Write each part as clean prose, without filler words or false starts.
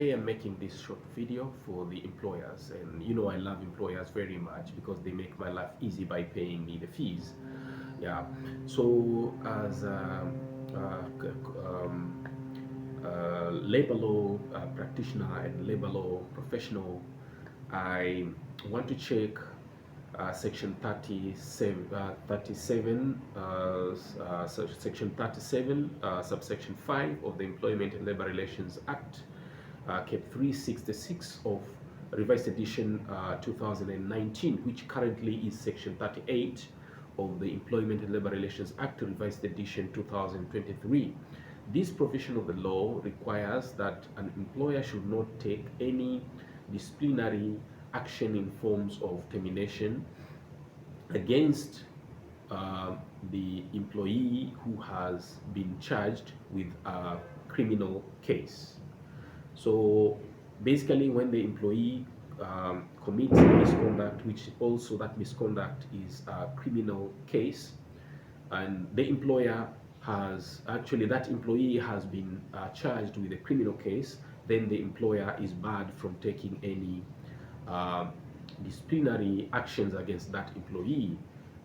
Today I'm making this short video for the employers, and I love employers very much because they make my life easy by paying me the fees. Yeah. So as labor law practitioner and labor law professional, I want to check section 37, subsection 5 of the Employment and Labor Relations Act, Cap 366 of revised edition 2019, which currently is section 38 of the Employment and Labor Relations Act, revised edition 2023. This provision of the law requires that an employer should not take any disciplinary action in forms of termination against uh, the employee who has been charged with a criminal case. So basically, when the employee commits misconduct, which also that misconduct is a criminal case, and the employer has actually that employee has been charged with a criminal case, then the employer is barred from taking any uh, disciplinary actions against that employee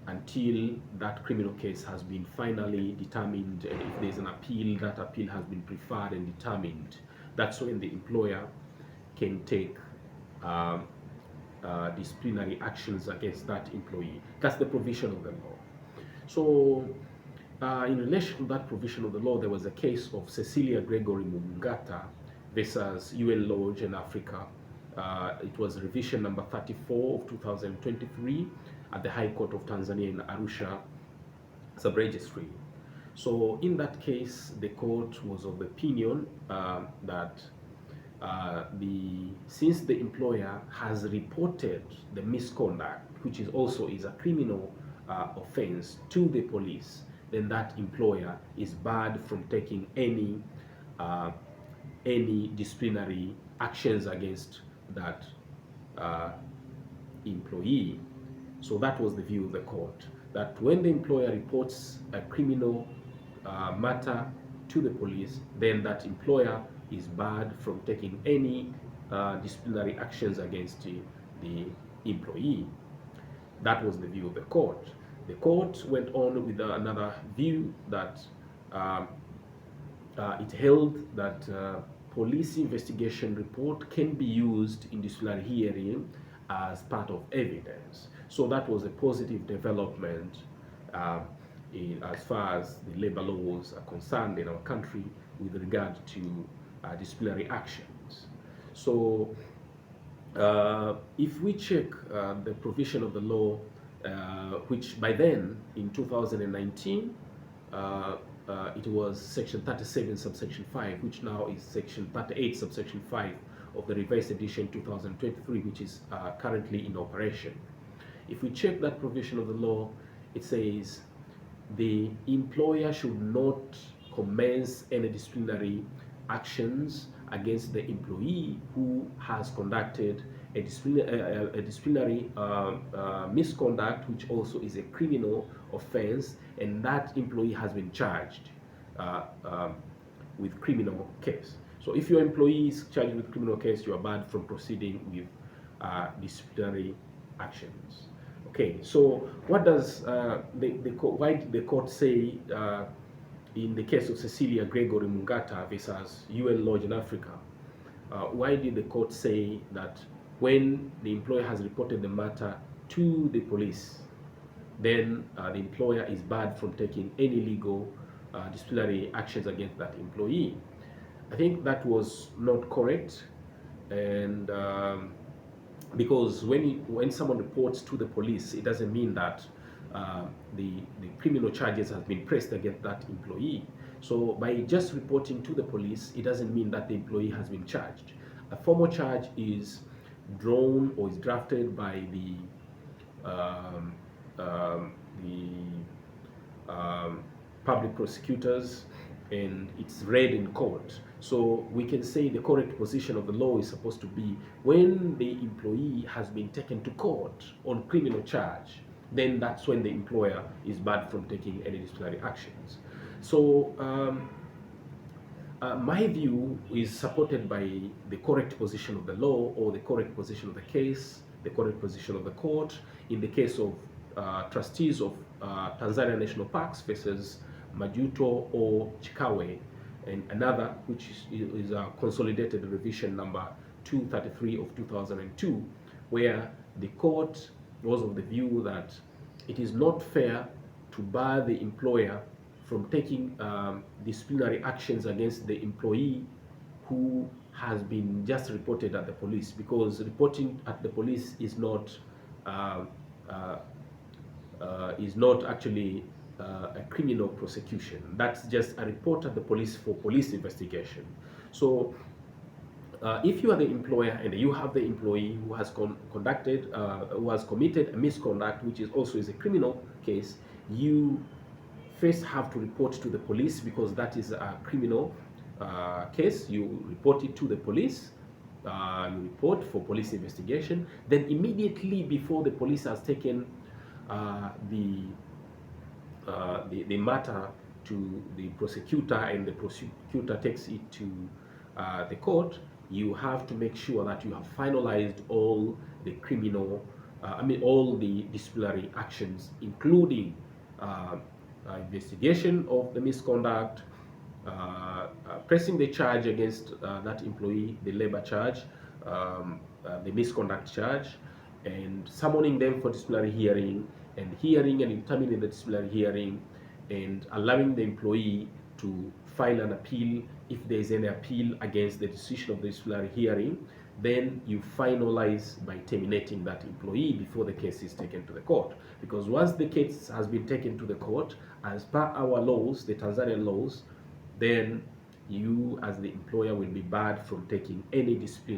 until that criminal case has been finally determined, and if there's an appeal, that appeal has been preferred and determined. That's when the employer can take um, disciplinary actions against that employee. That's the provision of the law. So, in relation to that provision of the law, there was a case of Cecilia Gregory Mungata versus UN Lodge in Africa. It was revision number 34 of 2023 at the High Court of Tanzania in Arusha Sub-Registry. So in that case, the court was of the opinion that since the employer has reported the misconduct, which is also is a criminal offense to the police, then that employer is barred from taking uh, any disciplinary actions against that uh, employee. So that was the view of the court, that when the employer reports a criminal matter to the police, then that employer is barred from taking any disciplinary actions against the employee. That was the view of the court. The court went on with another view that um, it held that police investigation report can be used in disciplinary hearing as part of evidence. So that was a positive development uh, as far as the labor laws are concerned in our country with regard to disciplinary actions. So if we check the provision of the law, which by then in 2019, it was section 37 subsection 5, which now is section 38 subsection 5 of the revised edition 2023, which is currently in operation. If we check that provision of the law, it says the employer should not commence any disciplinary actions against the employee who has conducted a disciplinary misconduct, which also is a criminal offense, and that employee has been charged uh, um, with criminal case. So if your employee is charged with criminal case, you are barred from proceeding with disciplinary actions. Okay, so what does why did the court say in the case of Cecilia Gregory Mungata versus UN Lodge in Africa? Why did the court say that when the employer has reported the matter to the police, then the employer is barred from taking any legal disciplinary actions against that employee? I think that was not correct, and because when someone reports to the police, it doesn't mean that the criminal charges have been pressed against that employee. So by just reporting to the police, it doesn't mean that the employee has been charged. A formal charge is drawn or is drafted by um, the public prosecutors, and it's read in court. So we can say the correct position of the law is supposed to be when the employee has been taken to court on criminal charge, then that's when the employer is barred from taking any disciplinary actions. So My view is supported by the correct position of the law, or the correct position of the case, the correct position of the court. In the case of trustees of Tanzania National Parks versus Majuto or Chikawe, and another which is a consolidated revision number 233 of 2002, where the court was of the view that it is not fair to bar the employer from taking disciplinary actions against the employee who has been just reported at the police, because reporting at the police uh, uh, is not actually a criminal prosecution. That's just a report at the police for police investigation. So if you are the employer and you have the employee who has who has committed a misconduct, which is also is a criminal case, you first have to report to the police, because that is a criminal case. You report it to the police. You report for police investigation. Then immediately before the police has taken the matter to the prosecutor, and the prosecutor takes it to the court, you have to make sure that you have finalized all the criminal, all the disciplinary actions, including investigation of the misconduct, pressing the charge against that employee, the labor charge, the misconduct charge, and summoning them for disciplinary hearing, and hearing and determining the disciplinary hearing, and allowing the employee to file an appeal if there is any appeal against the decision of the disciplinary hearing. Then you finalize by terminating that employee before the case is taken to the court. Because once the case has been taken to the court, as per our laws, the Tanzanian laws, then you as the employer will be barred from taking any discipline